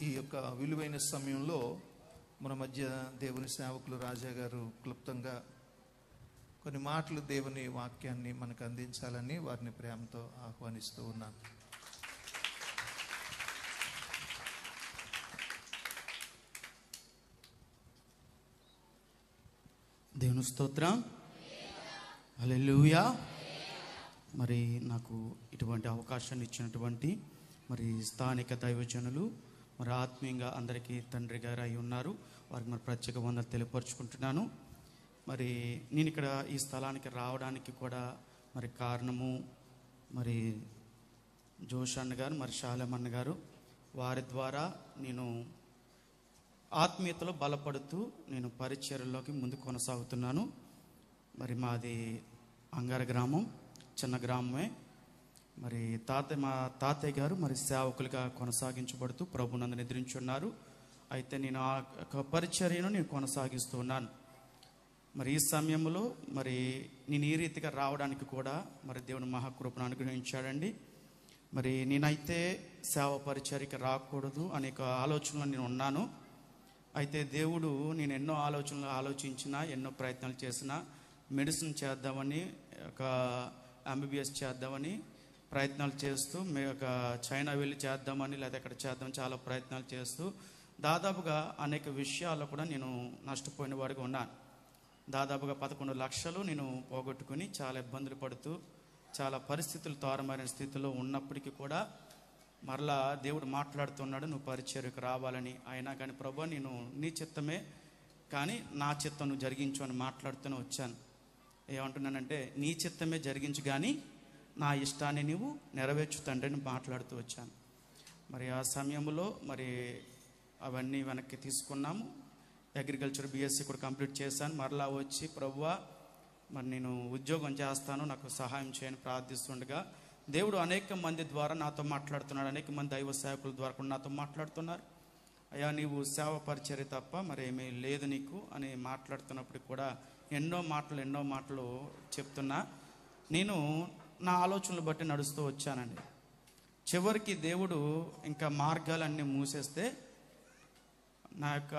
ఈ యొక్క విలువైన సమయంలో మన మధ్య దేవుని సేవకులు రాజా గారు క్లుప్తంగా కొన్ని మాటలు దేవుని వాక్యాన్ని మనకు అందించాలని వారిని ప్రేమతో ఆహ్వానిస్తూ ఉన్నాను. దేవుని స్తోత్రం, హల్లెలూయా. మరి నాకు ఇటువంటి అవకాశాన్ని ఇచ్చినటువంటి మరి స్థానిక దైవజనులు, మరి ఆత్మీయంగా అందరికీ తండ్రి గారు అయి ఉన్నారు, వారికి మరి ప్రత్యేక వందలు తెలియపరుచుకుంటున్నాను. మరి నేను ఇక్కడ ఈ స్థలానికి రావడానికి కూడా మరి కారణము మరి జోష్ అన్న గారు, మరి శాలమన్న గారు, వారి ద్వారా నేను ఆత్మీయతలో బలపడుతూ నేను పరిచర్యలోకి ముందు కొనసాగుతున్నాను. మరి మాది అంగార గ్రామం, చిన్న గ్రామమే. మరి మా తాతయ్య గారు మరి సేవకులుగా కొనసాగించబడుతూ ప్రభునందు నిద్రించున్నారు. అయితే నేను ఆ పరిచర్యను నేను కొనసాగిస్తూ ఉన్నాను. మరి ఈ సమయంలో మరి నేను ఈ రీతిగా రావడానికి కూడా మరి దేవుని మహాకృపను అనుగ్రహించాడండి. మరి నేనైతే సేవ పరిచర్యకి రాకూడదు అనేక ఆలోచనలు నేను ఉన్నాను. అయితే దేవుడు నేను ఎన్నో ఆలోచనలు ఆలోచించినా, ఎన్నో ప్రయత్నాలు చేసినా, మెడిసిన్ చేద్దామని, ఒక ఎంబీబీఎస్ చేద్దామని ప్రయత్నాలు చేస్తూ, ఒక చైనా వెళ్ళి చేద్దామని, లేదా ఎక్కడ చేద్దామని చాలా ప్రయత్నాలు చేస్తూ దాదాపుగా అనేక విషయాల్లో కూడా నేను నష్టపోయిన వాడిగా ఉన్నాను. దాదాపుగా 11 లక్షలు నేను పోగొట్టుకుని చాలా ఇబ్బందులు పడుతూ, చాలా పరిస్థితులు తారుమారిన స్థితిలో ఉన్నప్పటికీ కూడా మరలా దేవుడు మాట్లాడుతున్నాడు, నువ్వు పరిచర్యకు రావాలని. అయినా కానీ ప్రభు, నేను నీ చిత్తమే కానీ నా చిత్తం నువ్వు జరిగించు అని మాట్లాడుతూనే వచ్చాను. ఏమంటున్నానంటే, నీ చిత్తమే జరిగించు కానీ నా ఇష్టాన్ని నువ్వు నెరవేర్చు తండ్రి అని మాట్లాడుతూ వచ్చాను. మరి ఆ సమయంలో మరి అవన్నీ వెనక్కి తీసుకున్నాము. అగ్రికల్చర్ బీఎస్సీ కూడా కంప్లీట్ చేశాను. మరలా వచ్చి ప్రభువా, మరి నేను ఉద్యోగం చేస్తాను, నాకు సహాయం చేయని ప్రార్థిస్తుండగా దేవుడు అనేక మంది ద్వారా నాతో మాట్లాడుతున్నాడు. అనేక మంది దైవ సేవకుల ద్వారా కూడా నాతో మాట్లాడుతున్నారు. అయ్యా, నీవు సేవ పరిచర్య తప్ప మరేమీ లేదు నీకు అని మాట్లాడుతున్నప్పుడు కూడా ఎన్నో మాటలు చెప్తున్నా. నేను నా ఆలోచనలు బట్టి నడుస్తూ వచ్చానండి. చివరికి దేవుడు ఇంకా మార్గాలన్నీ మూసేస్తే, నా యొక్క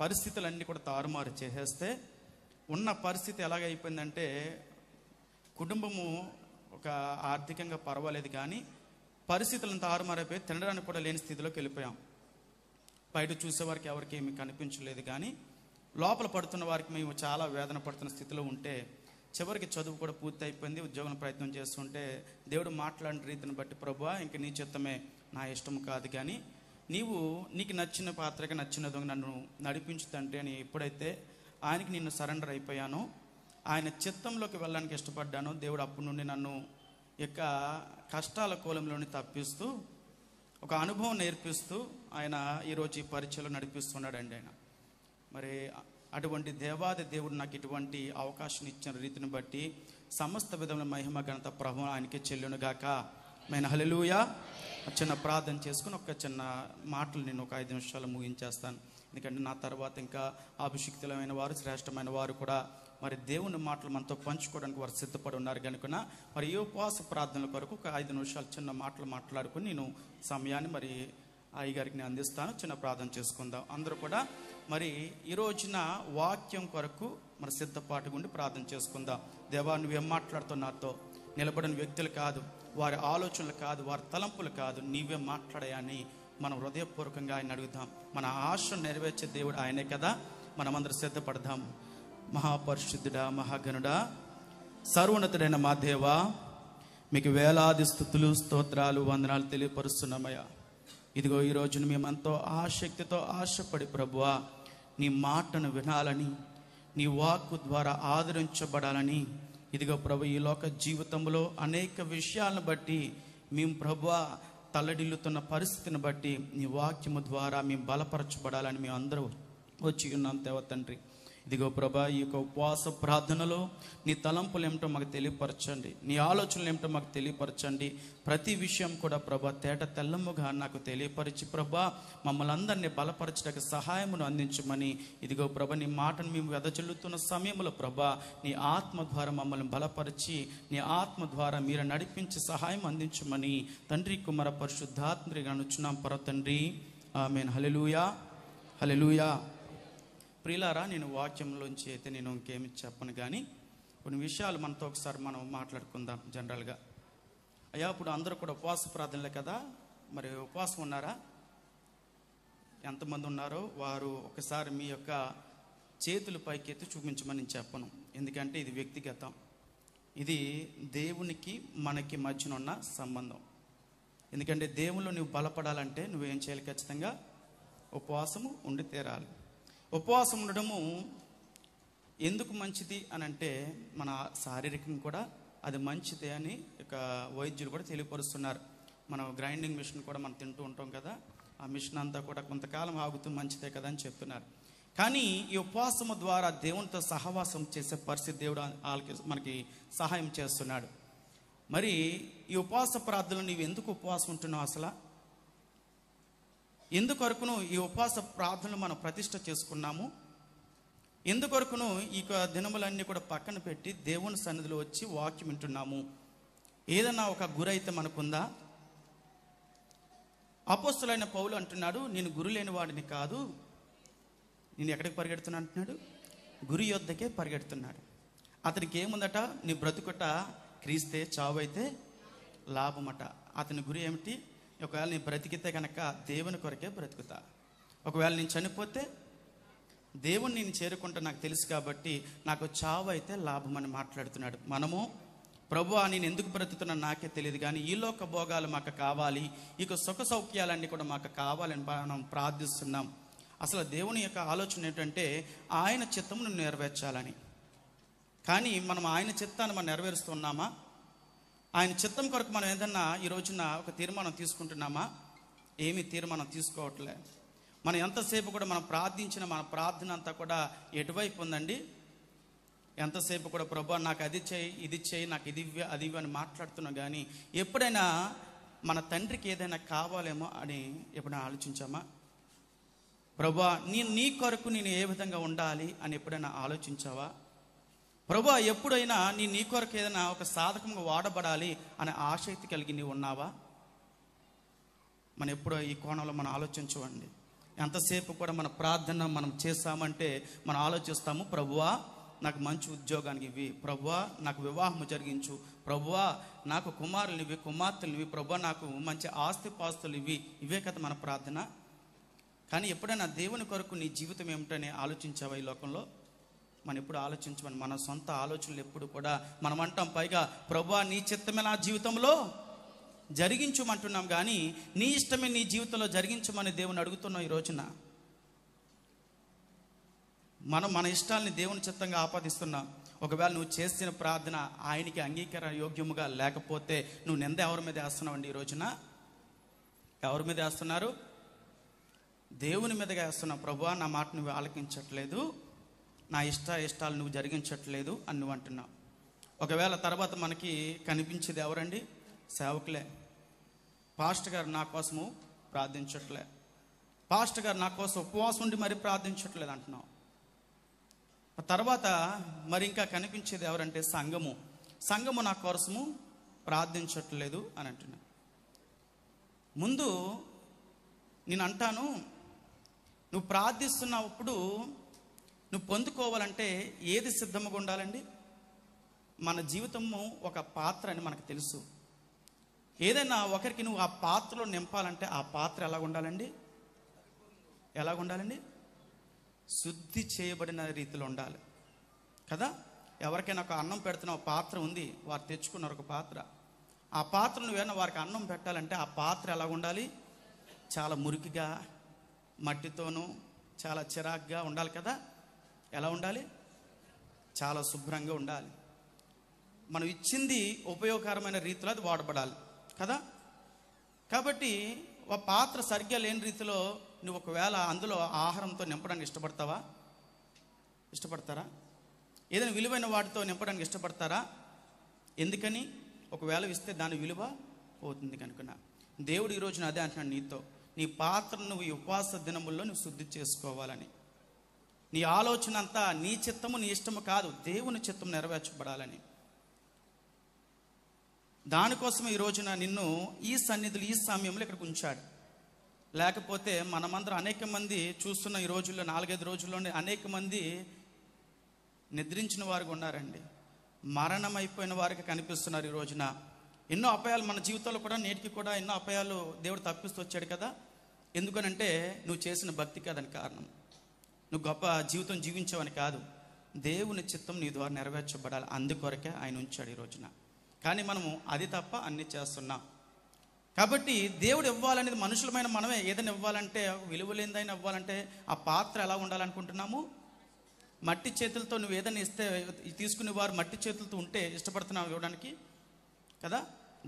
పరిస్థితులన్నీ కూడా తారుమారు చేసేస్తే, ఉన్న పరిస్థితి ఎలాగైపోయిందంటే, కుటుంబము ఒక ఆర్థికంగా పర్వాలేదు కానీ పరిస్థితులను తారుమారైపోయి తినడానికి కూడా లేని స్థితిలోకి వెళ్ళిపోయాం. బయట చూసేవారికి ఎవరికి ఏమి కనిపించలేదు కానీ లోపల పడుతున్న వారికి మేము చాలా వేదన పడుతున్న స్థితిలో ఉంటే, చివరికి చదువు కూడా పూర్తి అయిపోయింది. ఉద్యోగం ప్రయత్నం చేస్తుంటే దేవుడు మాట్లాడిన రీతిని బట్టి, ప్రభువా, ఇంక నీ చిత్తమే, నా ఇష్టం కాదు కానీ నీకు నచ్చిన పాత్రగా నచ్చిన విధంగా నన్ను నడిపించుతంటే అని ఎప్పుడైతే ఆయనకి నిన్ను సరెండర్ అయిపోయానో, ఆయన చిత్తంలోకి వెళ్ళడానికి ఇష్టపడ్డాను. దేవుడు అప్పటి నుండి నన్ను యొక్క కష్టాల కోలంలోని తప్పిస్తూ, ఒక అనుభవం నేర్పిస్తూ ఆయన ఈరోజు ఈ పరిచయలో నడిపిస్తున్నాడండి ఆయన. మరి అటువంటి దేవాది దేవుడు నాకు ఇటువంటి అవకాశం ఇచ్చిన రీతిని బట్టి సమస్త విధమైన మహిమ ఘనత ప్రభావం ఆయనకే చెల్లునుగాక. ఆయన హల్లెలూయా. చిన్న ప్రార్థన చేసుకుని ఒక చిన్న మాటలు నేను ఒక 5 నిమిషాలు ముగించేస్తాను. ఎందుకంటే నా తర్వాత ఇంకా అభిషిక్తులమైన వారు, శ్రేష్టమైన వారు కూడా మరి దేవుని మాటలు మనతో పంచుకోవడానికి వారు సిద్ధపడి ఉన్నారు కనుక, మరి ఈ ఉపవాస ప్రార్థనల కొరకు ఒక 5 నిమిషాలు చిన్న మాటలు మాట్లాడుకుని నేను సమయాన్ని మరి అయ్యగారికి నేను అందిస్తాను. చిన్న ప్రార్థన చేసుకుందాం. అందరూ కూడా మరి ఈ రోజున వాక్యం కొరకు మరి సిద్ధపాటు గుండి ప్రార్థన చేసుకుందాం. దేవా, నువ్వేం మాట్లాడుతావు నాతో? నిలబడిన వ్యక్తులు కాదు, వారి ఆలోచనలు కాదు, వారి తలంపులు కాదు, నీవే మాట్లాడాయని మనం హృదయపూర్వకంగా ఆయన అడుగుదాం. మన ఆశను నెరవేర్చే దేవుడు ఆయనే కదా. మనమందరం సిద్ధపడదాం. మహాపరిశుద్ధుడా, మహాగణుడా, సర్వోన్నతుడైన మా దేవా, మీకు వేలాది స్తుతులు, స్తోత్రాలు, వందనాలు తెలియపరుస్తున్నామయ్యా. ఇదిగో ఈ రోజున మేమంతో ఆసక్తితో ఆశపడి ప్రభువా, నీ మాటను వినాలని, నీ వాక్కు ద్వారా ఆదరించబడాలని, ఇదిగో ప్రభు ఈ లోక జీవితంలో అనేక విషయాలను బట్టి మేము ప్రభువా తల్లడిల్లుతున్న పరిస్థితిని బట్టి నీ వాక్యము ద్వారా మేము బలపరచబడాలని మేము అందరూ వచ్చి ఉన్నాం దేవ తండ్రి. ఇదిగో ప్రభా, ఈ యొక్క ఉపవాస ప్రార్థనలో నీ తలంపులు ఏమిటో మాకు తెలియపరచండి, నీ ఆలోచనలు ఏమిటో మాకు తెలియపరచండి. ప్రతి విషయం కూడా ప్రభా తేట తెల్లముగా నాకు తెలియపరిచి ప్రభా మమ్మల్ని అందరినీ బలపరచడానికి సహాయమును అందించమని, ఇదిగో ప్రభా నీ మాటను మేము వెదజల్లుతున్న సమయంలో ప్రభా నీ ఆత్మ ద్వారా మమ్మల్ని బలపరిచి, నీ ఆత్మ ద్వారా మీరు నడిపించి సహాయం అందించమని తండ్రి, కుమార, పరిశుద్ధాత్మగా అనుచున్నాం పర తండ్రి. ఆమేన్. హల్లెలూయా, హల్లెలూయా. ప్రియులారా, నేను వాక్యంలోంచి అయితే నేను ఇంకేమి చెప్పను, కానీ కొన్ని విషయాలు మనతో ఒకసారి మనం మాట్లాడుకుందాం. జనరల్గా అయ్యా, ఇప్పుడు అందరూ కూడా ఉపవాస ప్రార్థనలే కదా, మరి ఉపవాసం ఉన్నారా? ఎంతమంది ఉన్నారో వారు ఒకసారి మీ యొక్క చేతులు పైకెత్తి చూపించమని నేను చెప్పను, ఎందుకంటే ఇది వ్యక్తిగతం. ఇది దేవునికి మనకి మధ్యన ఉన్న సంబంధం. ఎందుకంటే దేవుళ్ళు నువ్వు బలపడాలంటే నువ్వేం చేయాలి? ఖచ్చితంగా ఉపవాసము ఉండి తీరాలి. ఉపవాసం ఉండడము ఎందుకు మంచిది అని అంటే, మన శారీరకంగా కూడా అది మంచిదే అని ఇక వైద్యులు కూడా తెలియపరుస్తున్నారు. మనం గ్రైండింగ్ మిషన్ కూడా మనం తింటూ ఉంటాం కదా, ఆ మిషన్ అంతా కూడా కొంతకాలం ఆగుతూ మంచిదే కదా అని చెప్తున్నారు. కానీ ఈ ఉపవాసము ద్వారా దేవునితో సహవాసం చేసే పరిస్థితి దేవుడు మనకి సహాయం చేస్తున్నాడు. మరి ఈ ఉపవాస ప్రార్థనలు నీవు ఎందుకు ఉపవాసం ఉంటున్నావు? అసలు ఎందుకొరకును ఈ ఉపవాస ప్రార్థనలు మనం ప్రతిష్ట చేసుకున్నాము? ఎందుకొరకును ఈ దినములన్నీ కూడా పక్కన పెట్టి దేవుని సన్నిధిలో వచ్చి వాక్యం వింటున్నాము? ఏదన్నా ఒక గురైతే మనకుందా? అపోస్తలుడైన పౌలు అంటున్నాడు, నేను గురి లేని వాడిని కాదు, నేను ఎక్కడికి పరిగెడుతున్నా అంటున్నాడు? గురి యొద్దకే పరిగెడుతున్నాడు. అతనికి ఏముందట? నీ బ్రతుకుట క్రీస్తే, చావైతే లాభమట. అతని గురి ఏమిటి? ఒకవేళ నీ బ్రతికితే కనుక దేవుని కొరకే బ్రతుకుతా, ఒకవేళ నేను చనిపోతే దేవుణ్ణి నేను చేరుకుంటా నాకు తెలుసు కాబట్టి నాకు చావు అయితే లాభం అని మాట్లాడుతున్నాడు. మనము ప్రభువా నేను ఎందుకు బ్రతుకుతున్నా నాకే తెలియదు, కానీ ఈ లోక భోగాలు మాకు కావాలి, ఇక సుఖ సౌఖ్యాలన్నీ కూడా మాకు కావాలని మనం ప్రార్థిస్తున్నాం. అసలు దేవుని యొక్క ఆలోచన ఏంటంటే ఆయన చిత్తమును నెరవేర్చాలని. కానీ మనం ఆయన చిత్తాన్ని మనం నెరవేరుస్తున్నామా? ఆయన చిత్తం కొరకు మనం ఏదన్నా ఈ రోజున ఒక తీర్మానం తీసుకుంటున్నామా? ఏమీ తీర్మానం తీసుకోవట్లే. మనం ఎంతసేపు కూడా మనం ప్రార్థించిన మన ప్రార్థన అంతా కూడా ఎటువైపు ఉందండి? ఎంతసేపు కూడా ప్రభువా నాకు అది చేయి, ఇది చేయి, నాకు ఇది ఇవ్వ, అది ఇవ్వ అని మాట్లాడుతున్నాం, కానీ ఎప్పుడైనా మన తండ్రికి ఏదైనా కావాలేమో అని ఎప్పుడైనా ఆలోచించామా? ప్రభువా నీ కొరకు నేను ఏ విధంగా ఉండాలి అని ఎప్పుడైనా ఆలోచించావా? ప్రభువా ఎప్పుడైనా నీ కొరకు ఏదైనా ఒక సాధకంగా వాడబడాలి అనే ఆసక్తి కలిగి నీవు ఉన్నావా? మనం ఎప్పుడో ఈ కోణంలో మనం ఆలోచించవండి. ఎంతసేపు కూడా మన ప్రార్థన మనం చేస్తామంటే మనం ఆలోచిస్తాము, ప్రభువా నాకు మంచి ఉద్యోగానికి ఇవి, ప్రభువా నాకు వివాహము జరిగించు, ప్రభువా నాకు కుమారులు ఇవి, కుమార్తెలు ఇవి, ప్రభువా నాకు మంచి ఆస్తిపాస్తులు ఇవి. ఇవే కదా మన ప్రార్థన. కానీ ఎప్పుడైనా దేవుని కొరకు నీ జీవితం ఏమిటని ఆలోచించావా? ఈ లోకంలో మనం ఎప్పుడు ఆలోచించమని మన సొంత ఆలోచనలు ఎప్పుడు కూడా మనం అంటాం, పైగా ప్రభువా నీ చిత్తమే నా జీవితంలో జరిగించమంటున్నాం, కానీ నీ ఇష్టమే నీ జీవితంలో జరిగించమని దేవుని అడుగుతున్నాం. ఈ రోజున మనం మన ఇష్టాలని దేవుని చిత్తంగా ఆపాదిస్తున్నాం. ఒకవేళ నువ్వు చేసిన ప్రార్థన ఆయనకి అంగీకార యోగ్యముగా లేకపోతే నువ్వు నింద ఎవరి మీద వేస్తున్నావు అండి? ఈ రోజున ఎవరి మీద వేస్తున్నారు? దేవుని మీదగా వేస్తున్నావు. ప్రభువా నా మాట నువ్వు ఆలకించట్లేదు, నా ఇష్టాలు నువ్వు జరిగించట్లేదు అని నువ్వు అంటున్నావు. ఒకవేళ తర్వాత మనకి కనిపించేది ఎవరండి? సేవకులే. పాస్టర్ గారు నా కోసము ప్రార్థించట్లే, పాస్టర్ గారు నా కోసం ఉపవాసం ఉండి మరి ప్రార్థించట్లేదు అంటున్నావు. తర్వాత మరి ఇంకా కనిపించేది ఎవరంటే సంఘము నా కోసము ప్రార్థించట్లేదు అని అంటున్నా. ముందు నేను అంటాను, నువ్వు ప్రార్థిస్తున్నప్పుడు నువ్వు పొందుకోవాలంటే ఏది సిద్ధంగా ఉండాలండి? మన జీవితము ఒక పాత్ర అని మనకు తెలుసు. ఏదైనా ఒకరికి నువ్వు ఆ పాత్రలో నింపాలంటే ఆ పాత్ర ఎలా ఉండాలండి? శుద్ధి చేయబడిన రీతిలో ఉండాలి కదా. ఎవరికైనా ఒక అన్నం పెడుతున్న పాత్ర ఉంది, వారు తెచ్చుకున్నారు ఒక పాత్ర. ఆ పాత్ర నువ్వేనా వారికి అన్నం పెట్టాలంటే ఆ పాత్ర ఎలా ఉండాలి? చాలా మురికిగా, మట్టితోనూ చాలా చిరాగ్గా ఉండాలి కదా. ఎలా ఉండాలి? చాలా శుభ్రంగా ఉండాలి. మనం ఇచ్చింది ఉపయోగకరమైన రీతిలో అది వాడబడాలి కదా. కాబట్టి ఒక పాత్ర సరిగ్గా లేని రీతిలో నువ్వు ఒకవేళ అందులో ఆహారంతో నింపడానికి ఇష్టపడతారా? ఏదైనా విలువైన వాటితో నింపడానికి ఇష్టపడతారా? ఎందుకని? ఒకవేళ ఇస్తే దాని విలువ పోతుంది కనుక. దేవుడు ఈ రోజున అదే అంటున్నాడు నీతో, నీ పాత్రను నువ్వు ఈ ఉపవాస దినముల్లో నువ్వు శుద్ధి చేసుకోవాలని. నీ ఆలోచన అంతా నీ చిత్తము నీ ఇష్టము కాదు, దేవుని చిత్తము నెరవేర్చబడాలని. దానికోసం ఈ రోజున నిన్ను ఈ సన్నిధులు ఈ సమయంలో ఇక్కడికి ఉంచాడు. లేకపోతే మనమందరం అనేక మంది చూస్తున్న ఈ రోజుల్లో 4-5 రోజుల్లోనే అనేక మంది నిద్రించిన వారికి ఉన్నారండి. మరణం అయిపోయిన వారికి కనిపిస్తున్నారు ఈ రోజున. ఎన్నో అపాయాలు మన జీవితంలో కూడా నేటికి కూడా ఎన్నో అపాయాలు దేవుడు తప్పిస్తూ వచ్చాడు కదా. ఎందుకనంటే నువ్వు చేసిన భక్తి కాదని కారణం, నువ్వు గొప్ప జీవితం జీవించావని కాదు, దేవుని చిత్తం నీ ద్వారా నెరవేర్చబడాలి, అందుకొరకే ఆయన ఉంచాడు ఈ రోజున. కానీ మనము అది తప్ప అన్ని చేస్తున్నాం. కాబట్టి దేవుడు ఇవ్వాలనేది మనుషులమైన మనమే ఏదైనా ఇవ్వాలంటే, విలువలేనిదైనా ఇవ్వాలంటే ఆ పాత్ర ఎలా ఉండాలనుకుంటున్నాము? మట్టి చేతులతో నువ్వు ఏదైనా ఇస్తే తీసుకునే వారు మట్టి చేతులతో ఉంటే ఇష్టపడుతున్నావు ఇవ్వడానికి కదా.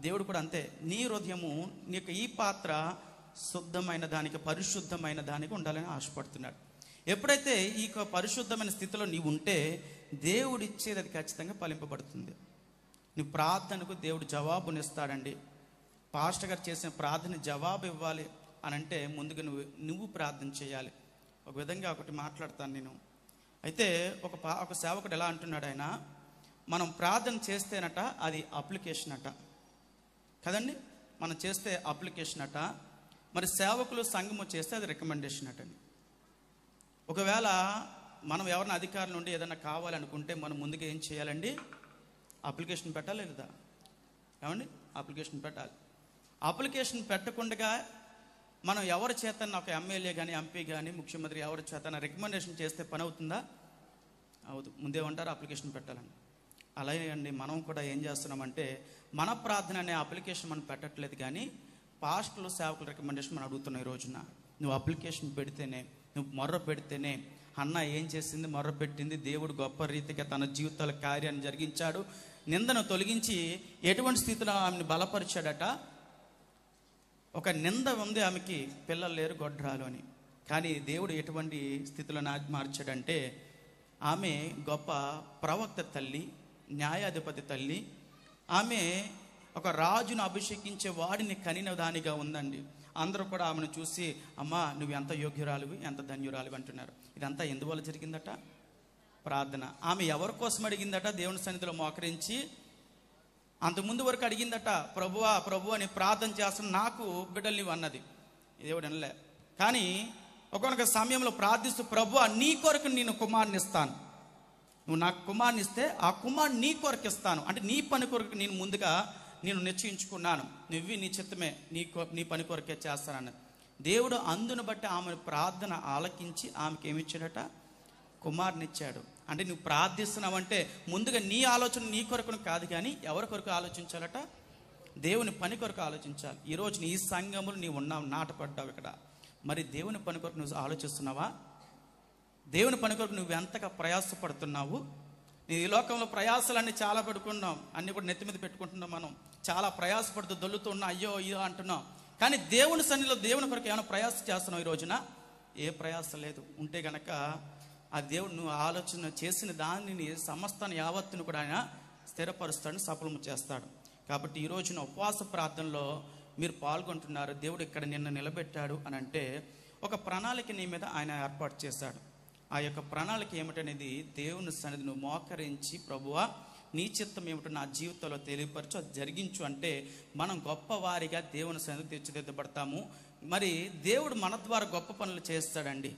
దేవుడు కూడా అంతే. నీ హృదయము నీకు ఈ పాత్ర శుద్ధమైన దానికి, పరిశుద్ధమైన దానికి ఉండాలని ఆశపడుతున్నాడు. ఎప్పుడైతే ఈ పరిశుద్ధమైన స్థితిలో నీవు ఉంటే దేవుడు ఇచ్చేది అది ఖచ్చితంగా ఫలింపబడుతుంది. నీ ప్రార్థనకు దేవుడు జవాబునిస్తాడండి. పాస్టర్ గారు చేసిన ప్రార్థన జవాబు ఇవ్వాలి అని అంటే ముందుగా నువ్వు ప్రార్థన చేయాలి. ఒక విధంగా ఒకటి మాట్లాడతాను నేను. అయితే ఒక సేవకుడు ఎలా అంటున్నాడు, ఆయన మనం ప్రార్థన చేస్తేనట అది అప్లికేషన్ అట కదండి. మనం చేస్తే అప్లికేషన్ అట, మరి సేవకులు సంఘము చేస్తే అది రికమెండేషన్ అటండి. ఒకవేళ మనం ఎవరైనా అధికారుల నుండి ఏదైనా కావాలనుకుంటే మనం ముందుగా ఏం చేయాలండి? అప్లికేషన్ పెట్టాలి లేదా? ఏమండి, అప్లికేషన్ పెట్టాలి. అప్లికేషన్ పెట్టకుండా మనం ఎవరి చేతన, ఒక ఎమ్మెల్యే కానీ ఎంపీ కానీ ముఖ్యమంత్రి ఎవరి చేతన రికమెండేషన్ చేస్తే పని అవుతుందా? అవుతుంది. ముందేమంటారు? అప్లికేషన్ పెట్టాలని. అలాగే అండి, మనం కూడా ఏం చేస్తున్నామంటే మన ప్రార్థన అనే అప్లికేషన్ మనం పెట్టట్లేదు, కానీ పాస్టర్లు సేవకుల రికమెండేషన్ మనం అడుగుతున్నాం. ఈ రోజున నువ్వు అప్లికేషన్ పెడితేనే, నువ్వు మొర్ర పెడితేనే, అన్న ఏం చేసింది? మొర్ర పెట్టింది, దేవుడు గొప్ప రీతిగా తన జీవితాల కార్యాన్ని జరిగించాడు, నిందను తొలగించి ఎటువంటి స్థితిలో ఆమెను బలపరిచాడట. ఒక నింద ఉంది ఆమెకి, పిల్లలు లేరు, గొడ్రాలు అని. కానీ దేవుడు ఎటువంటి స్థితిలో మార్చాడంటే ఆమె గొప్ప ప్రవక్త తల్లి, న్యాయాధిపతి తల్లి. ఆమె ఒక రాజును అభిషేకించే వాడిని కనిన దానిగా ఉందండి. అందరూ కూడా ఆమెను చూసి, అమ్మా నువ్వు ఎంత యోగ్యురాలివి, ఎంత ధన్యురాలివి అంటున్నారు. ఇదంతా ఎందువల్ల జరిగిందట? ప్రార్థన. ఆమె ఎవరి కోసం అడిగిందట? దేవుని సన్నిధిలో మోకరించి. అంతకుముందు వరకు అడిగిందట, ప్రభువా ప్రభు అని ప్రార్థన చేస్తున్న నాకు బిడ్డలు నీవు అన్నది. దేవుడు అనలే. కానీ ఒకనొక సమయంలో ప్రార్థిస్తూ, ప్రభువా నీ కొరకు నేను కుమారుని ఇస్తాను, నువ్వు నాకు కుమారుని ఇస్తే ఆ కుమారుని నీ కొరకు ఇస్తాను అంటే నీ పని కొరకు నేను ముందుగా నేను నిశ్చయించుకున్నాను, నువ్వు నీ చిత్తమే నీ పని కొరకే చేస్తానన్నది. దేవుడు అందును బట్టి ఆమె ప్రార్థన ఆలకించి ఆమెకి ఏమిచ్చాడట? కుమారునిచ్చాడు. అంటే నువ్వు ప్రార్థిస్తున్నావంటే ముందుగా నీ ఆలోచన నీ కొరకును కాదు, కానీ ఎవరి కొరకు ఆలోచించాలట? దేవుని పని కొరకు ఆలోచించాలి. ఈరోజు నీ సంఘములు నీవు ఉన్నావు, నాటపడ్డావు ఇక్కడ. మరి దేవుని పని కొరకు నువ్వు ఆలోచిస్తున్నావా? దేవుని పని కొరకు నువ్వు ఎంతగా ప్రయాసపడుతున్నావు? ఈ లోకంలో ప్రయాసాలన్నీ చాలా పడుకున్నాం, అన్నీ కూడా నెత్తి మీద పెట్టుకుంటున్నాం. మనం చాలా ప్రయాసపడుతూ దొల్లుతూ ఉన్నాం, అయ్యో అయ్యో అంటున్నాం. కానీ దేవుని సన్నిధిలో దేవుని కొరకు ఏమైనా ప్రయాస చేస్తున్నావు? ఈ రోజున ఏ ప్రయాస లేదు. ఉంటే గనక ఆ దేవుడు నువ్వు ఆలోచన చేసిన దానిని సమస్తాన్ని యావత్తును కూడా ఆయన స్థిరపరుస్తాడు, సఫలము చేస్తాడు. కాబట్టి ఈ రోజున ఉపవాస ప్రార్థనలో మీరు పాల్గొంటున్నారు, దేవుడు ఇక్కడ నిన్ను నిలబెట్టాడు అని అంటే ఒక ప్రణాళిక నీ మీద ఆయన ఏర్పాటు చేశాడు. ఆ యొక్క ప్రణాళిక ఏమిటనేది దేవుని సన్నిధి నువ్వు మోకరించి, ప్రభువా నీ చిత్తం ఏమిటో నా జీవితంలో తెలియపరచు, అది జరిగించు అంటే మనం గొప్పవారిగా దేవుని సన్నిధి తీర్చిదిద్దబడతాము. మరి దేవుడు మన ద్వారా గొప్ప పనులు చేస్తాడండి.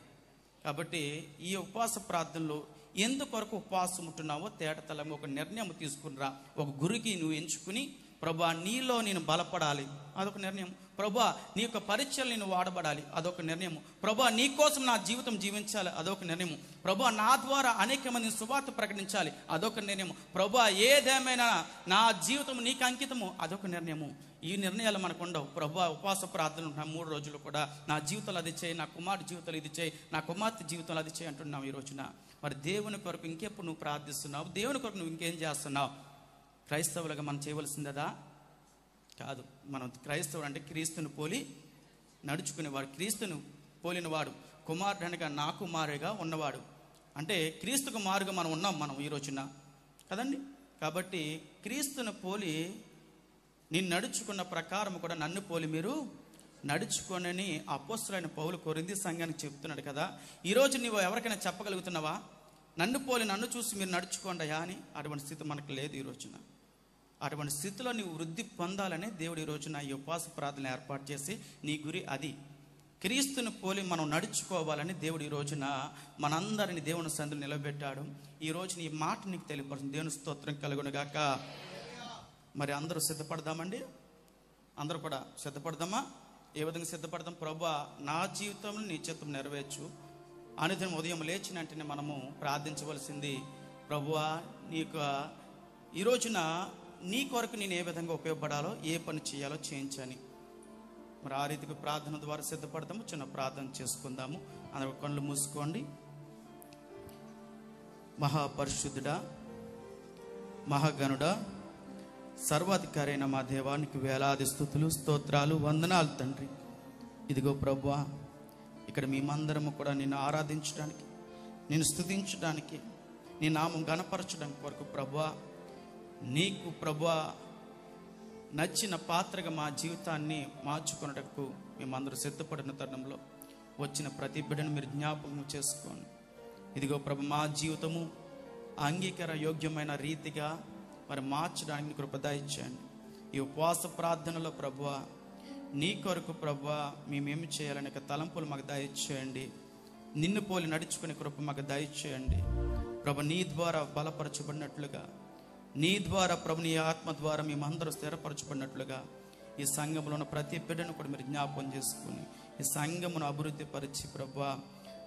కాబట్టి ఈ ఉపవాస ప్రార్థనలో ఎందుకొరకు ఉపవాసం ఉంటున్నావో తేటతలము ఒక నిర్ణయం తీసుకునిరా. ఒక గురికి నువ్వు ఎంచుకుని, ప్రభువా నీలో నేను బలపడాలి, అదొక నిర్ణయం. ప్రభువా నీ యొక్క పరిచయలు నేను వాడబడాలి, అదొక నిర్ణయం. ప్రభువా నీ కోసం నా జీవితం జీవించాలి, అదొక నిర్ణయం. ప్రభువా నా ద్వారా అనేక మందిని సువార్త ప్రకటించాలి, అదొక నిర్ణయం. ప్రభువా ఏదేమైనా నా జీవితం నీకు అంకితము, అదొక నిర్ణయము. ఈ నిర్ణయాలు మనకు ఉండవు. ప్రభువా ఉపవాస ప్రార్థన ఉంటున్నాం 3 రోజులు కూడా, నా జీవితంలో అది చేయి, నా కుమారుడి జీవితంలో ఇది చేయి, నా కుమార్తె జీవితంలో అది చేయి అంటున్నావు ఈ రోజున. మరి దేవుని కొరకు ఇంకెప్పుడు నువ్వు ప్రార్థిస్తున్నావు? దేవుని కొరకు నువ్వు ఇంకేం చేస్తున్నావు? క్రైస్తవులుగా మనం చేయవలసిందా? కాదు. మనం క్రైస్తవుడు అంటే క్రీస్తుని పోలి నడుచుకునేవాడు, క్రీస్తును పోలినవాడు, కుమారుడు అనగా నా కుమారుడిగా ఉన్నవాడు. అంటే క్రీస్తుకు మారుగా మనం ఉన్నాం మనం ఈ రోజున కదండి. కాబట్టి క్రీస్తును పోలి నేను నడుచుకున్న ప్రకారం కూడా నన్ను పోలి మీరు నడుచుకోనని అపోస్తలుడైన పౌలు కొరింథీ సంఘానికి చెప్తున్నాడు కదా. ఈరోజు నువ్వు ఎవరికైనా చెప్పగలుగుతున్నావా? నన్ను పోలి నన్ను చూసి మీరు నడుచుకోండియా అని? అటువంటి స్థితి మనకు లేదు ఈ రోజున. అటువంటి స్థితిలో నీవు వృద్ధి పొందాలని దేవుడు ఈ రోజున ఈ ఉపవాస ప్రార్థన ఏర్పాటు చేసి నీ గురి అది. క్రీస్తుని పోలి మనం నడుచుకోవాలని దేవుడు ఈ రోజున మనందరిని దేవుని సన్నిధిలో నిలబెట్టాడు. ఈ రోజున ఈ మాట నీకు తెలియపడుతుంది. దేవుని స్తోత్రం కలుగును గాక. మరి అందరూ సిద్ధపడదామండి. అందరూ కూడా సిద్ధపడదామా? ఏ విధంగా సిద్ధపడదాం? ప్రభువా, నా జీవితంలో నీ చిత్తం నెరవేర్చు. అనుదినం ఉదయం లేచిన వెంటనే మనము ప్రార్థించవలసింది, ప్రభువా నీకు ఈ రోజున నీ కొరకు నేను ఏ విధంగా ఉపయోగపడాలో, ఏ పని చేయాలో చేయించని. మరి ఆ రీతికి ప్రార్థన ద్వారా సిద్ధపడతాము. చిన్న ప్రార్థన చేసుకుందాము. అందరూ కళ్ళు మూసుకోండి. మహాపరిశుద్ధుడా, మహాగణుడా, సర్వాధికారి అయిన మా దేవానికి వేలాది స్తుతులు, స్తోత్రాలు, వందనాలు తండ్రి. ఇదిగో ప్రభువా, ఇక్కడ మేమందరము కూడా నిన్ను ఆరాధించడానికి, నిన్ను స్తుతించడానికి, నీ నామం గణపరచడానికి కొరకు ప్రభువా, నీకు ప్రభువా నచ్చిన పాత్రగా మా జీవితాన్ని మార్చుకున్నటకు మేమందరూ సిద్ధపడిన తరుణంలో వచ్చిన ప్రతి బిడ్డను మీరు జ్ఞాపకం చేసుకోండి. ఇదిగో ప్రభు, మా జీవితము అంగీకార యోగ్యమైన రీతిగా మరి మార్చడానికి కృప దయచేయండి. ఈ ఉపవాస ప్రార్థనలో ప్రభువా, నీ కొరకు ప్రభువా మేమేమి చేయాలనే తలంపులు మాకు దయచేయండి. నిన్ను పోలి నడుచుకునే కృప మాకు దయచేయండి ప్రభు. నీ ద్వారా బలపరచబడినట్లుగా, నీ ద్వారా ప్రభు, నీ ఆత్మ ద్వారా మేమందరూ స్థిరపరచబడినట్లుగా ఈ సంఘంలో ఉన్న ప్రతి బిడ్డను కూడా మీరు జ్ఞాపకం చేసుకుని ఈ సంఘమును అభివృద్ధి పరిచి ప్రభువా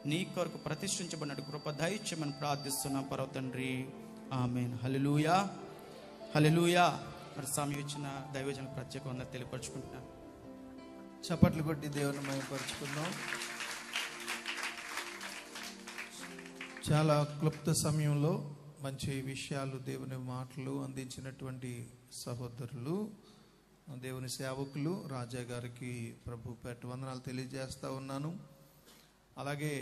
నీ కొరకు ప్రతిష్ఠించబడినట్టు కృప దయచేయమని ప్రార్థిస్తున్నాం పరమ తండ్రి. ఆమేన్. హల్లెలూయా, హల్లెలూయా. మరి సమయం ఇచ్చిన దైవజన ప్రత్యేకంగా తెలియపరచుకుంటున్నాను. చప్పట్లు కొట్టి దేవుని మహిమపరుచుకుందాం. చాలా క్లుప్త సమయంలో మంచి విషయాలు, దేవుని మాటలు అందించినటువంటి సహోదరులు, దేవుని సేవకులు రాజా గారికి ప్రభు పేట వందనాలు తెలియజేస్తా ఉన్నాను. అలాగే